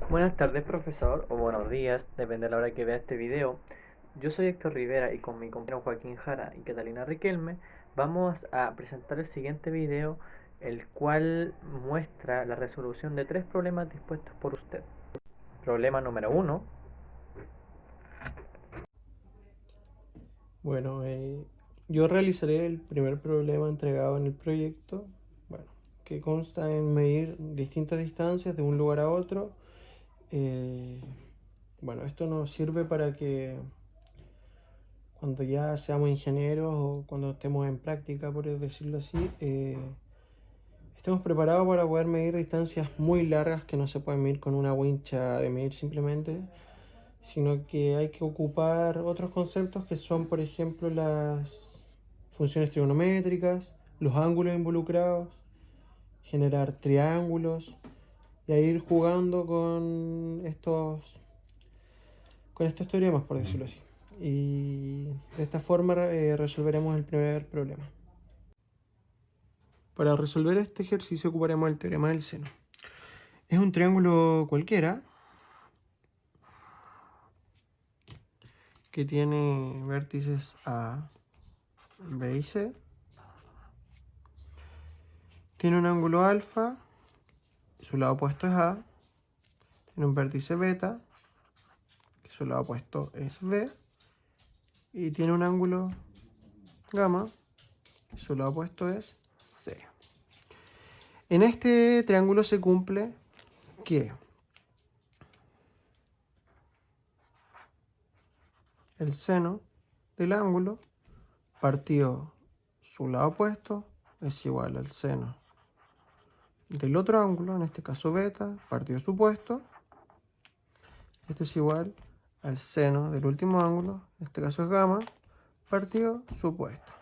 Buenas tardes, profesor, o buenos días, depende de la hora que vea este video. Yo soy Héctor Rivera y con mi compañero Joaquín Jara y Catalina Riquelme vamos a presentar el siguiente video, el cual muestra la resolución de tres problemas dispuestos por usted. Problema número uno. Bueno, yo realizaré el primer problema entregado en el proyecto, bueno, que consta en medir distintas distancias de un lugar a otro. Eh, bueno, esto nos sirve para que cuando ya seamos ingenieros o cuando estemos en práctica, por decirlo así, estemos preparados para poder medir distancias muy largas que no se pueden medir con una wincha de medir simplemente, sino que hay que ocupar otros conceptos que son, por ejemplo, las funciones trigonométricas, los ángulos involucrados, generar triángulos y a ir jugando con estos teoremas, por decirlo así. Y de esta forma resolveremos el primer problema. Para resolver este ejercicio ocuparemos el teorema del seno. Es un triángulo cualquiera que tiene vértices A, B y C. Tiene un ángulo alfa, su lado opuesto es A. Tiene un vértice beta, que su lado opuesto es B. Y tiene un ángulo gamma, su lado opuesto es C. En este triángulo se cumple que el seno del ángulo partido su lado opuesto es igual al seno del otro ángulo, en este caso beta, partido su opuesto. Esto es igual al seno del último ángulo, en este caso es gamma, partido su opuesto.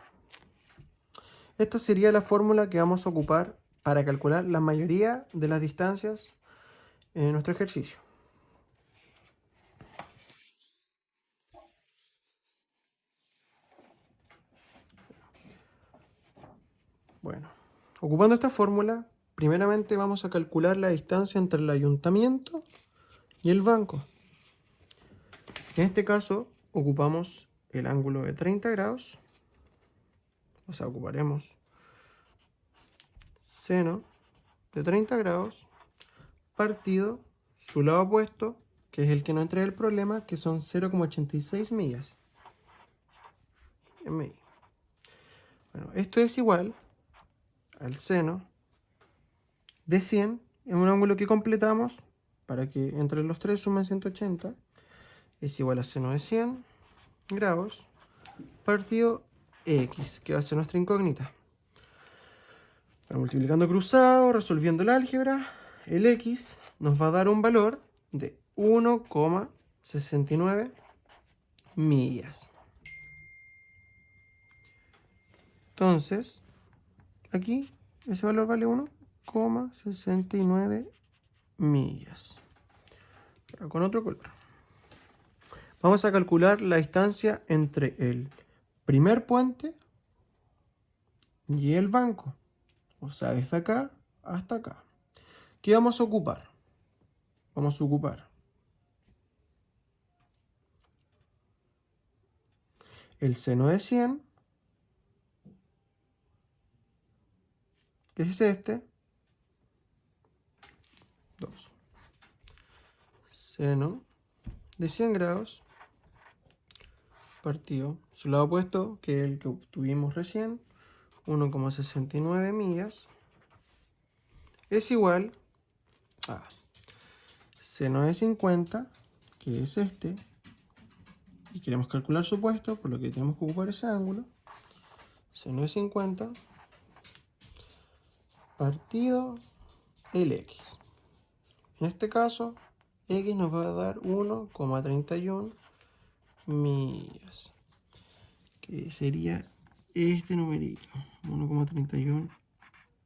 Esta sería la fórmula que vamos a ocupar para calcular la mayoría de las distancias en nuestro ejercicio. Bueno, ocupando esta fórmula, primeramente vamos a calcular la distancia entre el ayuntamiento y el banco. En este caso, ocupamos el ángulo de 30 grados, o sea, ocuparemos seno de 30 grados partido su lado opuesto, que es el que no entra en el problema, que son 0,86 millas en medio. Bueno, esto es igual al seno de 100 en un ángulo que completamos para que entre los tres sumen 180. Es igual a seno de 100 grados partido x, que va a ser nuestra incógnita. Bueno, multiplicando cruzado, resolviendo el álgebra, el x nos va a dar un valor de 1,69 millas. Entonces, aquí ese valor vale 1,69 millas. Ahora con otro color. Vamos a calcular la distancia entre el primer puente y el banco. O sea, desde acá hasta acá. ¿Qué vamos a ocupar? Vamos a ocupar el seno de 100, que es este, 2. Seno de 100 grados partido su lado opuesto, que es el que obtuvimos recién, 1,69 millas, es igual a seno de 50, que es este, y queremos calcular su opuesto, por lo que tenemos que ocupar ese ángulo, seno de 50 partido el x. En este caso, x nos va a dar 1,31 millas, que sería este numerito, 1,31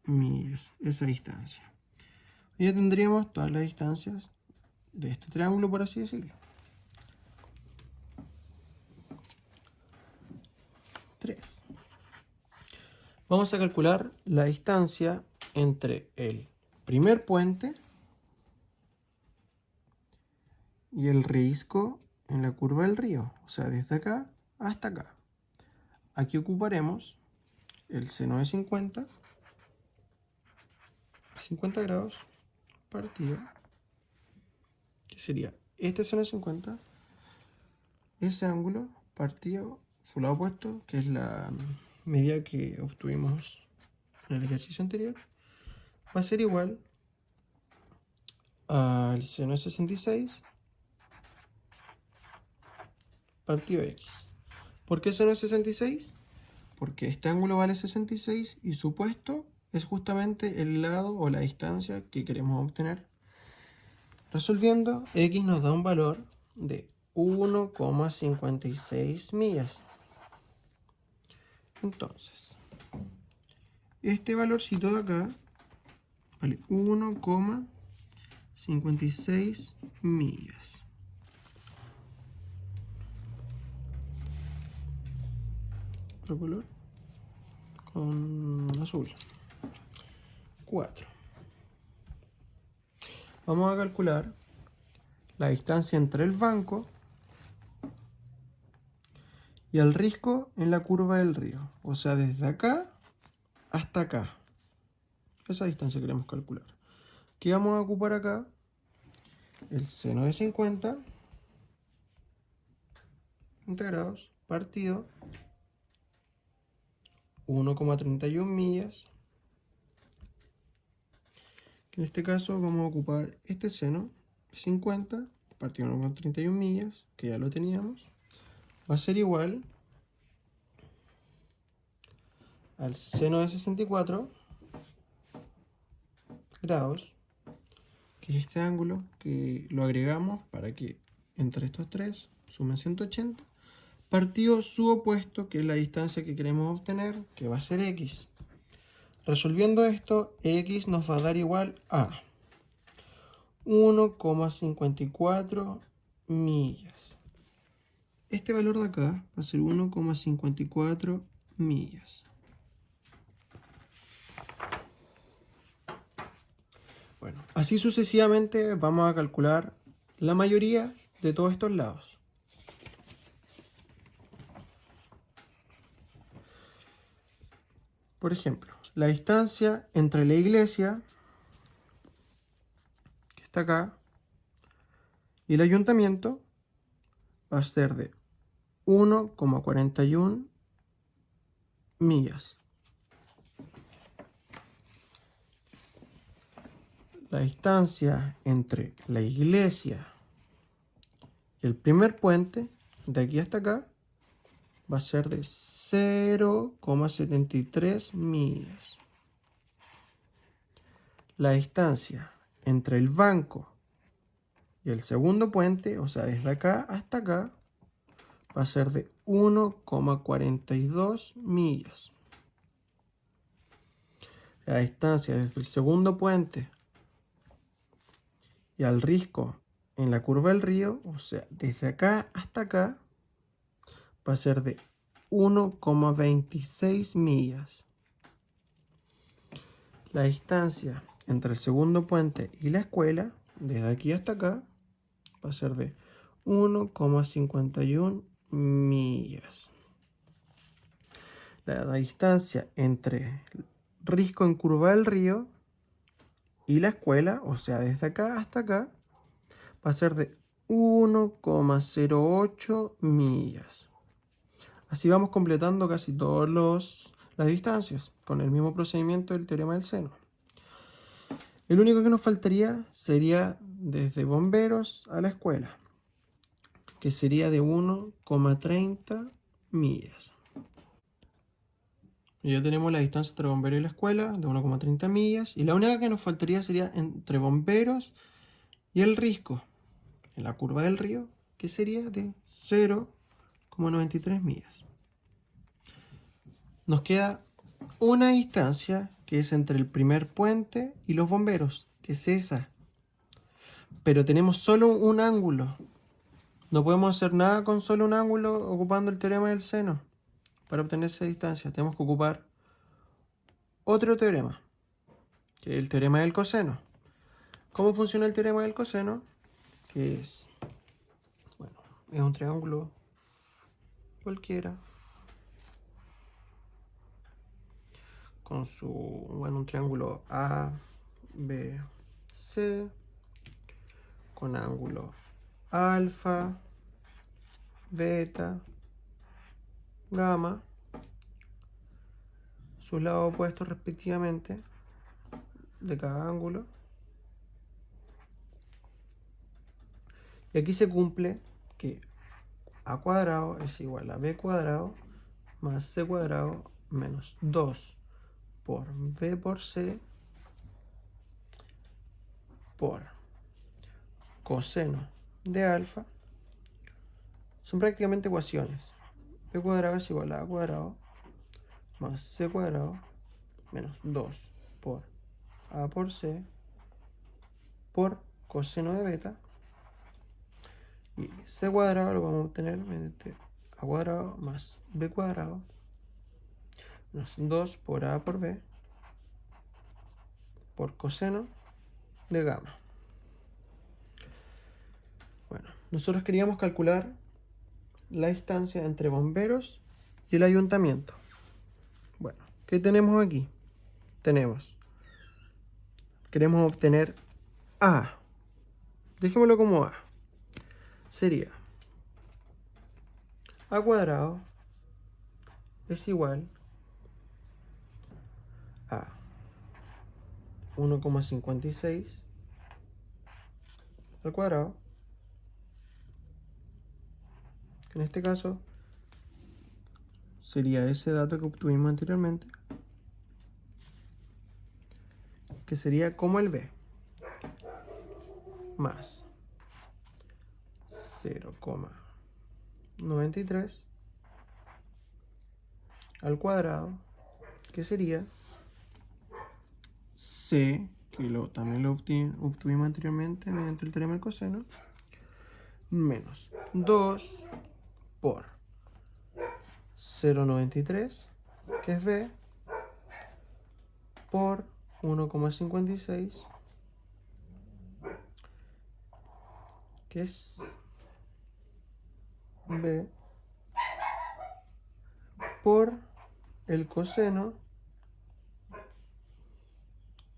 millas, esa distancia. Y ya tendríamos todas las distancias de este triángulo, por así decirlo. 3. Vamos a calcular la distancia entre el primer puente y el risco en la curva del río, o sea, desde acá hasta acá. Aquí ocuparemos el seno de 50 grados partido, que sería este seno de 50, ese ángulo partido su lado opuesto, que es la medida que obtuvimos en el ejercicio anterior, va a ser igual al seno de 66 partido x. ¿Por qué seno de 66? Porque este ángulo vale 66 y su opuesto es justamente el lado o la distancia que queremos obtener. Resolviendo, x nos da un valor de 1,56 millas. Entonces, este valorcito de acá vale 1,56 millas. Otro color con azul. 4. Vamos a calcular la distancia entre el banco y el risco en la curva del río. O sea, desde acá hasta acá. Esa distancia queremos calcular. ¿Qué vamos a ocupar acá? El seno de 50 grados partido 1,31 millas. En este caso vamos a ocupar este seno de 50 partido 1,31 millas, que ya lo teníamos. Va a ser igual al seno de 64 grados, que es este ángulo que lo agregamos para que entre estos tres sumen 180, partido su opuesto, que es la distancia que queremos obtener, que va a ser x. Resolviendo esto, x nos va a dar igual a 1,54 millas. Este valor de acá va a ser 1,54 millas. Bueno, así sucesivamente vamos a calcular la mayoría de todos estos lados. Por ejemplo, la distancia entre la iglesia, que está acá, y el ayuntamiento va a ser de 1,41 millas. La distancia entre la iglesia y el primer puente, de aquí hasta acá, va a ser de 0,73 millas. La distancia entre el banco y el segundo puente, o sea, desde acá hasta acá, va a ser de 1,42 millas. La distancia desde el segundo puente y al risco en la curva del río, o sea, desde acá hasta acá, va a ser de 1,26 millas. La distancia entre el segundo puente y la escuela, desde aquí hasta acá, va a ser de 1,51 millas. La distancia entre risco en curva del río y la escuela, o sea, desde acá hasta acá, va a ser de 1,08 millas. Así vamos completando casi todas las distancias con el mismo procedimiento del teorema del seno. El único que nos faltaría sería desde bomberos a la escuela, que sería de 1,30 millas. Y ya tenemos la distancia entre bomberos y la escuela de 1,30 millas. Y la única que nos faltaría sería entre bomberos y el risco en la curva del río, que sería de 0,93 millas. Nos queda una distancia que es entre el primer puente y los bomberos, que es esa. Pero tenemos solo un ángulo. No podemos hacer nada con solo un ángulo ocupando el teorema del seno para obtener esa distancia. Tenemos que ocupar otro teorema, que es el teorema del coseno. ¿Cómo funciona el teorema del coseno? Que es es un triángulo cualquiera con su, bueno, un triángulo A, B, C, con ángulo alfa, beta, gamma, sus lados opuestos respectivamente de cada ángulo. Y aquí se cumple que a cuadrado es igual a b cuadrado más c cuadrado menos 2 por b por c por coseno de alfa. Son prácticamente ecuaciones. B cuadrado es igual a cuadrado más c cuadrado menos 2 por a por c por coseno de beta. Y c cuadrado lo vamos a obtener mediante a cuadrado más b cuadrado menos 2 por a por b por coseno de gamma. Bueno, nosotros queríamos calcular la distancia entre bomberos y el ayuntamiento. Bueno, ¿qué tenemos aquí? Queremos obtener A. Dejémoslo como A. Sería A cuadrado es igual a 1,56 al cuadrado, que en este caso sería ese dato que obtuvimos anteriormente, que sería como el B, más 0,93 al cuadrado, que sería C, que también lo obtuvimos anteriormente mediante el teorema del coseno, menos 2 por 0,93, que es B, por 1,56, que es B, por el coseno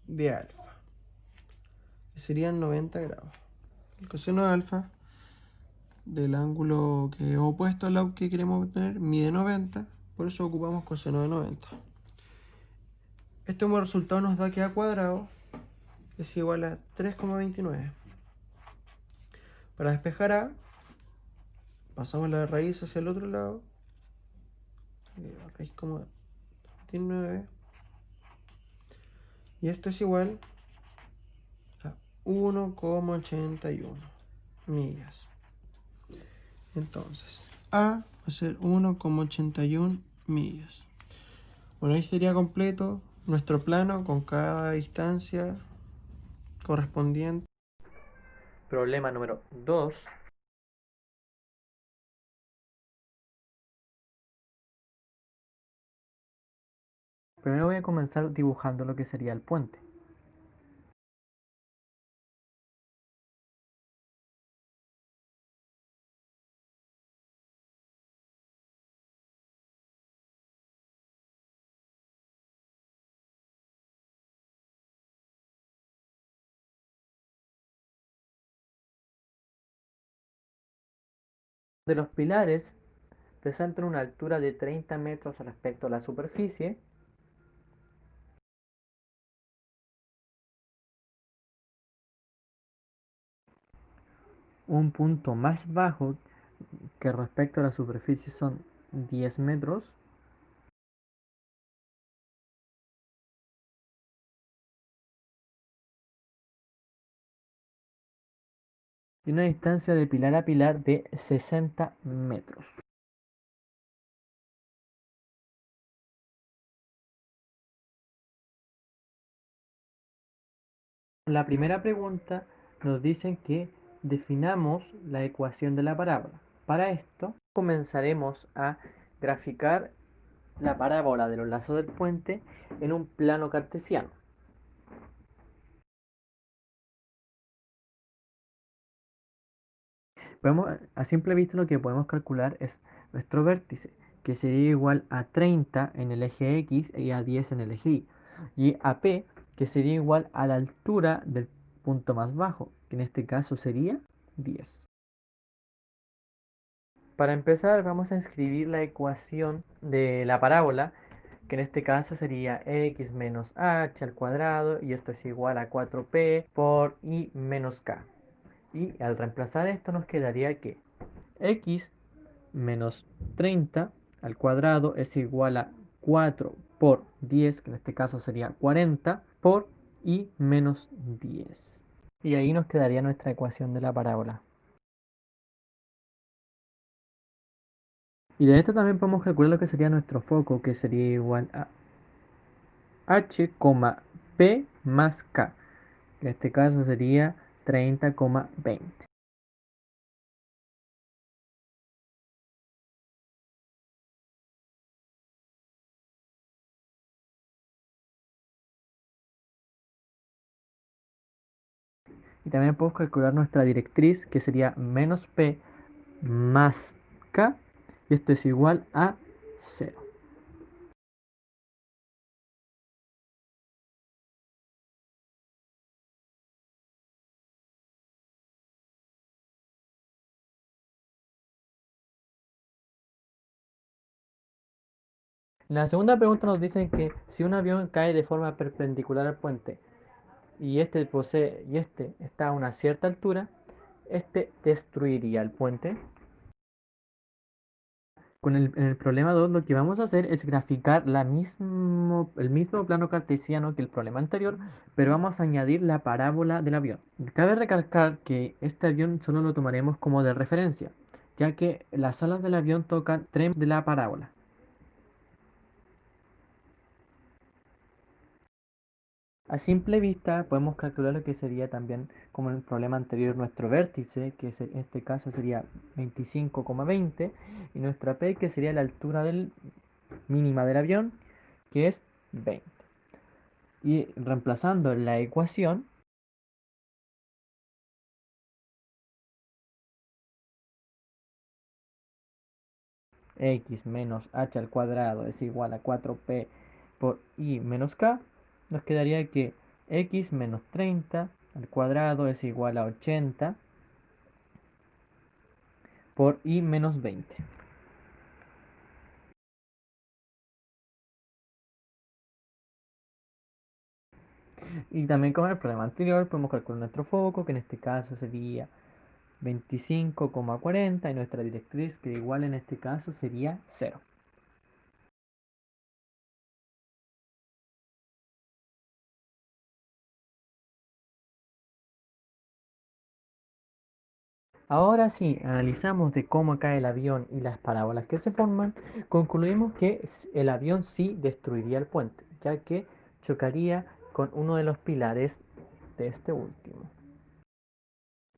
de alfa, que serían 90 grados. El coseno de alfa del ángulo que es opuesto al lado que queremos obtener mide 90, por eso ocupamos coseno de 90. Este como resultado nos da que a cuadrado es igual a 3,29. Para despejar a, pasamos la raíz hacia el otro lado, la raíz como 29, y esto es igual a 1,81 millas. Entonces, A va a ser 1,81 millas. Bueno, ahí sería completo nuestro plano con cada distancia correspondiente. Problema número 2. Primero voy a comenzar dibujando lo que sería el puente. De los pilares presentan una altura de 30 metros respecto a la superficie. Un punto más bajo que respecto a la superficie son 10 metros. Y una distancia de pilar a pilar de 60 metros. La primera pregunta nos dice que definamos la ecuación de la parábola. Para esto comenzaremos a graficar la parábola de los lazos del puente en un plano cartesiano. A simple vista lo que podemos calcular es nuestro vértice, que sería igual a 30 en el eje X y a 10 en el eje Y. Y a P, que sería igual a la altura del punto más bajo, que en este caso sería 10. Para empezar, vamos a escribir la ecuación de la parábola, que en este caso sería x menos h al cuadrado, y esto es igual a 4p por y menos k. Y al reemplazar esto nos quedaría que x menos 30 al cuadrado es igual a 4 por 10, que en este caso sería 40, por y menos 10. Y ahí nos quedaría nuestra ecuación de la parábola. Y de esto también podemos calcular lo que sería nuestro foco, que sería igual a h, p más k, que en este caso sería 30,20. Y también podemos calcular nuestra directriz, que sería menos p más k, y esto es igual a 0. En la segunda pregunta nos dicen que si un avión cae de forma perpendicular al puente y este está a una cierta altura, este destruiría el puente. En el problema 2 lo que vamos a hacer es graficar el mismo plano cartesiano que el problema anterior, pero vamos a añadir la parábola del avión. Cabe recalcar que este avión solo lo tomaremos como de referencia, ya que las alas del avión tocan 3 de la parábola. A simple vista podemos calcular lo que sería también, como en el problema anterior, nuestro vértice, que en este caso sería 25,20, y nuestra P, que sería la altura mínima del avión, que es 20. Y reemplazando la ecuación, x menos h al cuadrado es igual a 4p por y menos k, nos quedaría que x menos 30 al cuadrado es igual a 80 por y menos 20. Y también como en el problema anterior podemos calcular nuestro foco, que en este caso sería 25,40, y nuestra directriz, que igual en este caso sería 0. Ahora sí, analizamos de cómo cae el avión y las parábolas que se forman, concluimos que el avión sí destruiría el puente, ya que chocaría con uno de los pilares de este último.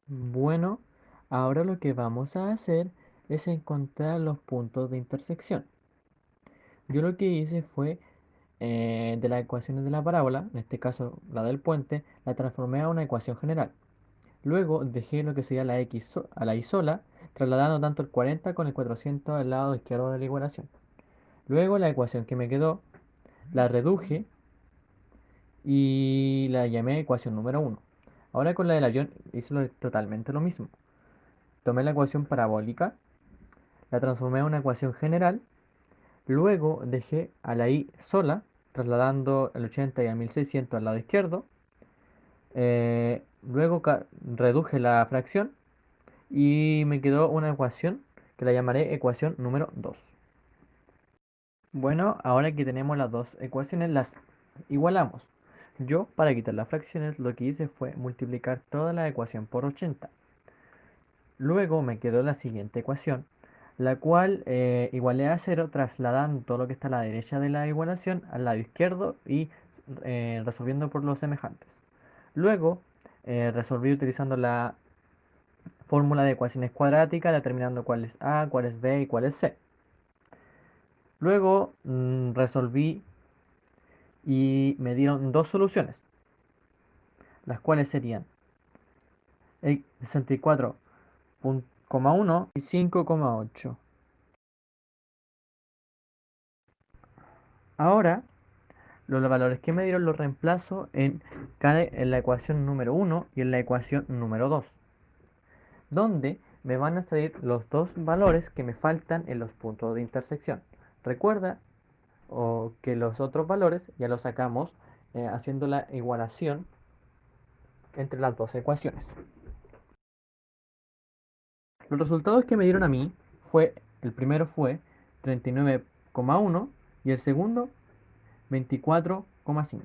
Bueno, ahora lo que vamos a hacer es encontrar los puntos de intersección. Yo lo que hice fue de las ecuaciones de la parábola, en este caso la del puente, la transformé a una ecuación general. Luego dejé lo que sería la x a la y sola, trasladando tanto el 40 con el 400 al lado izquierdo de la igualación. Luego la ecuación que me quedó la reduje y la llamé ecuación número 1. Ahora con la del avión hice totalmente lo mismo. Tomé la ecuación parabólica, la transformé a una ecuación general. Luego dejé a la y sola, trasladando el 80 y el 1600 al lado izquierdo. Luego reduje la fracción y me quedó una ecuación que la llamaré ecuación número 2. Bueno, ahora que tenemos las dos ecuaciones, las igualamos. Yo, para quitar las fracciones, lo que hice fue multiplicar toda la ecuación por 80. Luego me quedó la siguiente ecuación, la cual igualé a 0 trasladando todo lo que está a la derecha de la igualación al lado izquierdo y resolviendo por los semejantes. Luego resolví utilizando la fórmula de ecuaciones cuadráticas, determinando cuál es A, cuál es B y cuál es C. Luego resolví y me dieron dos soluciones, las cuales serían 64 1 y 5,8. Ahora, los valores que me dieron los reemplazo en la ecuación número 1 y en la ecuación número 2, donde me van a salir los dos valores que me faltan en los puntos de intersección. Recuerda que los otros valores ya los sacamos haciendo la igualación entre las dos ecuaciones. Los resultados que me dieron a mí el primero fue 39,1 y el segundo 24,5.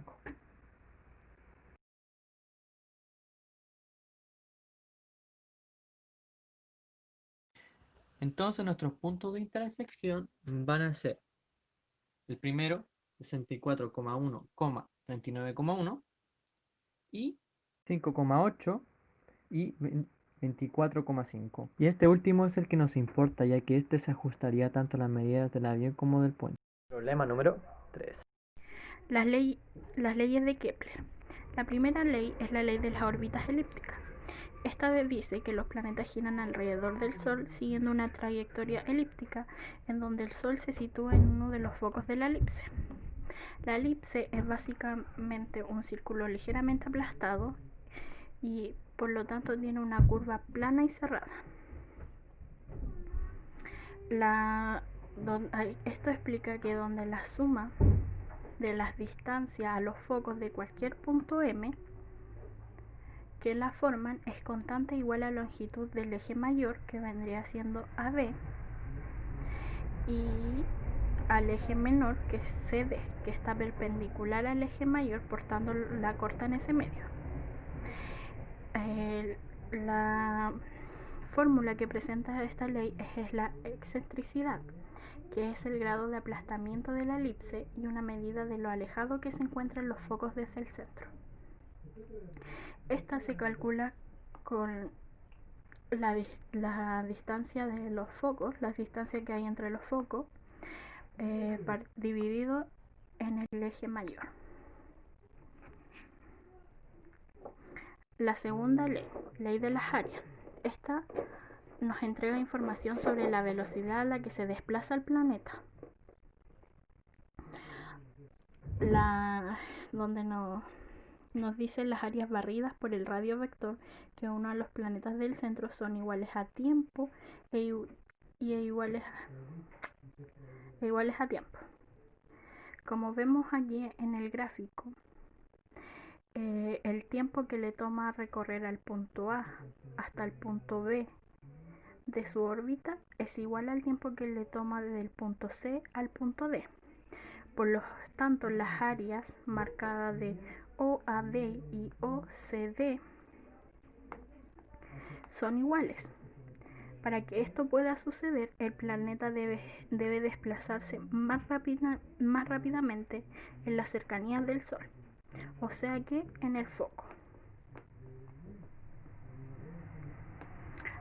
Entonces nuestros puntos de intersección van a ser el primero 64,1, 39,1 y 5,8 y 24,5. Y este último es el que nos importa, ya que este se ajustaría tanto a las medidas del avión como del puente. Problema número 3. Las leyes de Kepler. La primera ley es la ley de las órbitas elípticas. Esta dice que los planetas giran alrededor del Sol siguiendo una trayectoria elíptica en donde el Sol se sitúa en uno de los focos de la elipse. La elipse es básicamente un círculo ligeramente aplastado y por lo tanto tiene una curva plana y cerrada. Esto explica que donde la suma de las distancias a los focos de cualquier punto M que la forman es constante igual a la longitud del eje mayor, que vendría siendo AB, y al eje menor, que es CD, que está perpendicular al eje mayor, por tanto la corta en ese medio. La fórmula que presenta esta ley es la excentricidad, que es el grado de aplastamiento de la elipse y una medida de lo alejado que se encuentran los focos desde el centro. Esta se calcula con la distancia de los focos, la distancia que hay entre los focos, dividido en el eje mayor. La segunda ley, ley de las áreas. Esta nos entrega información sobre la velocidad a la que se desplaza el planeta. Donde nos dice las áreas barridas por el radio vector, que uno de los planetas del centro son iguales a tiempo e iguales a tiempo. Como vemos aquí en el gráfico, el tiempo que le toma recorrer al punto A hasta el punto B de su órbita es igual al tiempo que le toma desde el punto C al punto D. Por lo tanto, las áreas marcadas de OAD y OCD son iguales. Para que esto pueda suceder, el planeta debe desplazarse más rápidamente en las cercanías del Sol, o sea que en el foco.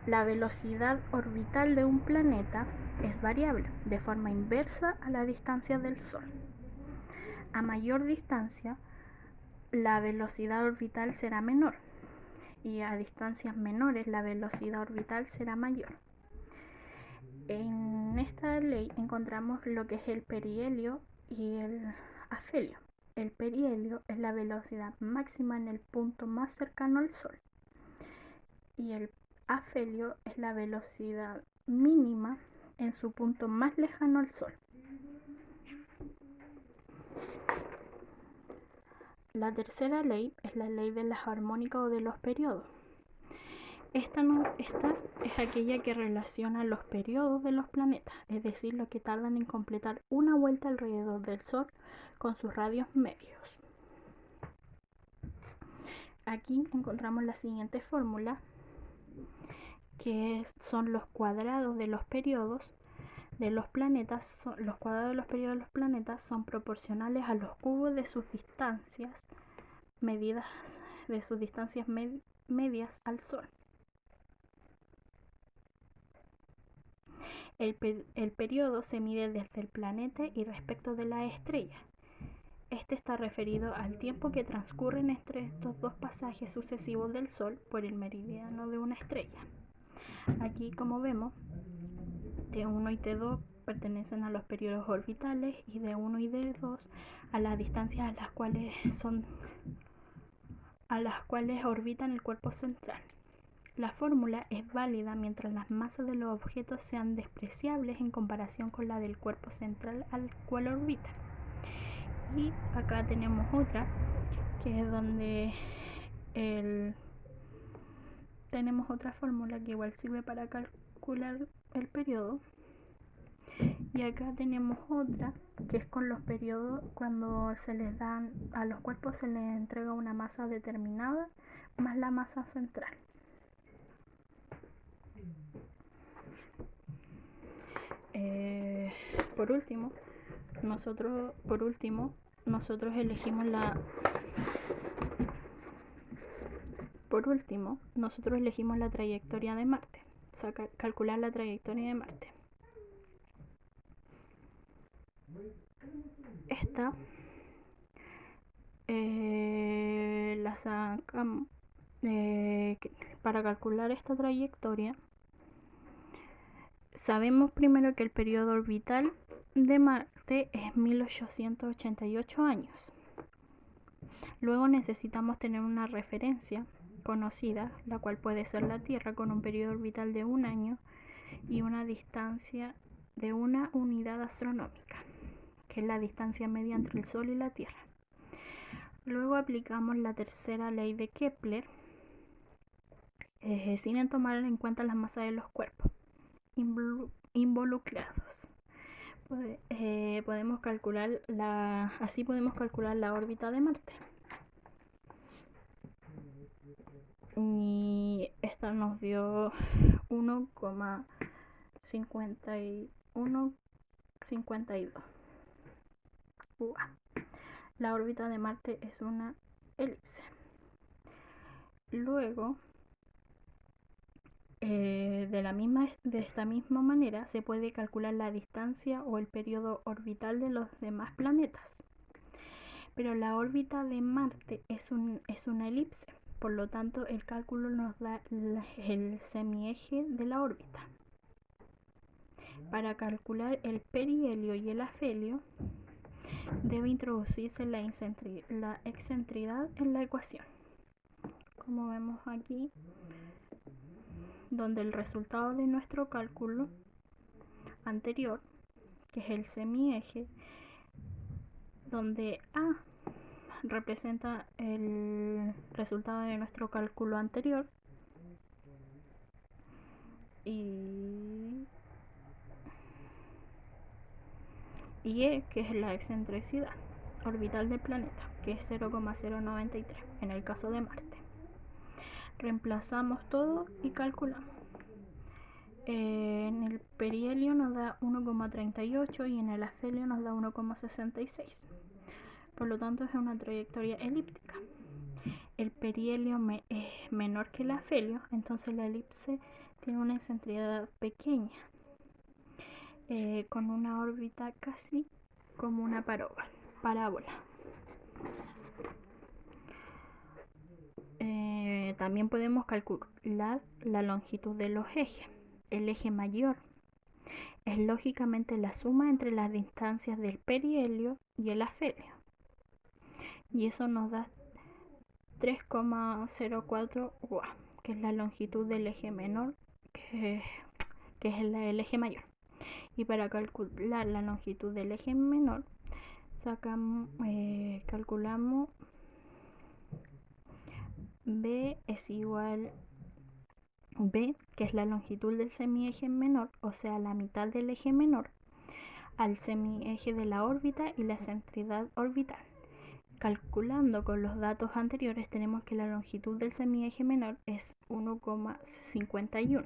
La velocidad orbital de un planeta es variable, de forma inversa a la distancia del Sol. A mayor distancia, la velocidad orbital será menor, y a distancias menores la velocidad orbital será mayor. En esta ley encontramos lo que es el perihelio y el afelio. El perihelio es la velocidad máxima en el punto más cercano al Sol y el afelio es la velocidad mínima en su punto más lejano al Sol. La tercera ley es la ley de las armónicas o de los periodos. Esta es aquella que relaciona los periodos de los planetas, es decir, lo que tardan en completar una vuelta alrededor del Sol con sus radios medios. Aquí encontramos la siguiente fórmula, que son los cuadrados de los periodos de los planetas. Los cuadrados de los periodos de los planetas son proporcionales a los cubos de sus distancias medidas de sus distancias medias al Sol. El periodo se mide desde el planeta y respecto de la estrella. Este está referido al tiempo que transcurre entre estos dos pasajes sucesivos del Sol por el meridiano de una estrella. Aquí, como vemos, T1 y T2 pertenecen a los periodos orbitales y D1 y D2 a las distancias a las cuales orbitan el cuerpo central. La fórmula es válida mientras las masas de los objetos sean despreciables en comparación con la del cuerpo central al cual orbita. Y acá tenemos otra, que es donde tenemos otra fórmula que igual sirve para calcular el periodo. Y acá tenemos otra que es con los periodos, cuando se les dan a los cuerpos, se les entrega una masa determinada más la masa central. Por último, nosotros elegimos la trayectoria de Marte, calcular la trayectoria de Marte. Esta la sacamos para calcular esta trayectoria. Sabemos primero que el periodo orbital de Marte es 1888 años. Luego necesitamos tener una referencia conocida, la cual puede ser la Tierra, con un periodo orbital de 1 año y una distancia de 1 unidad astronómica, que es la distancia media entre el Sol y la Tierra. Luego aplicamos la tercera ley de Kepler, sin tomar en cuenta las masas de los cuerpos involucrados. Podemos calcular la órbita de Marte. Y esta nos dio 1,52. La órbita de Marte es una elipse. Luego, de esta misma manera se puede calcular la distancia o el periodo orbital de los demás planetas. Pero la órbita de Marte es una elipse, por lo tanto el cálculo nos da el semieje de la órbita. Para calcular el perihelio y el afelio debe introducirse la excentridad en la ecuación, como vemos aquí, donde el resultado de nuestro cálculo anterior, que es el semieje, donde A representa el resultado de nuestro cálculo anterior y E, que es la excentricidad orbital del planeta, que es 0,093 en el caso de Marte. Reemplazamos todo y calculamos. En el perihelio nos da 1,38 y en el afelio nos da 1,66. Por lo tanto es una trayectoria elíptica. El perihelio es menor que el afelio, entonces la elipse tiene una excentricidad pequeña, con una órbita casi como una parábola. También podemos calcular la longitud de los ejes. El eje mayor es lógicamente la suma entre las distancias del perihelio y el afelio, y eso nos da 3,04 UA, que es la longitud del eje menor, que es el eje mayor. Y para calcular la longitud del eje menor calculamos B es igual B, que es la longitud del semieje menor, o sea la mitad del eje menor, al semieje de la órbita y la excentricidad orbital. Calculando con los datos anteriores, tenemos que la longitud del semieje menor es 1,51,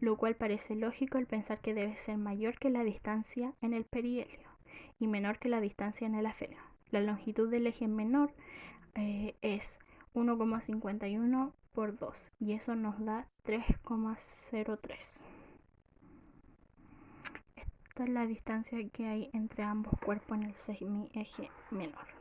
lo cual parece lógico al pensar que debe ser mayor que la distancia en el perihelio y menor que la distancia en el afelio. La longitud del eje menor es 1,51 por 2 y eso nos da 3,03. Esta es la distancia que hay entre ambos cuerpos en el semieje menor.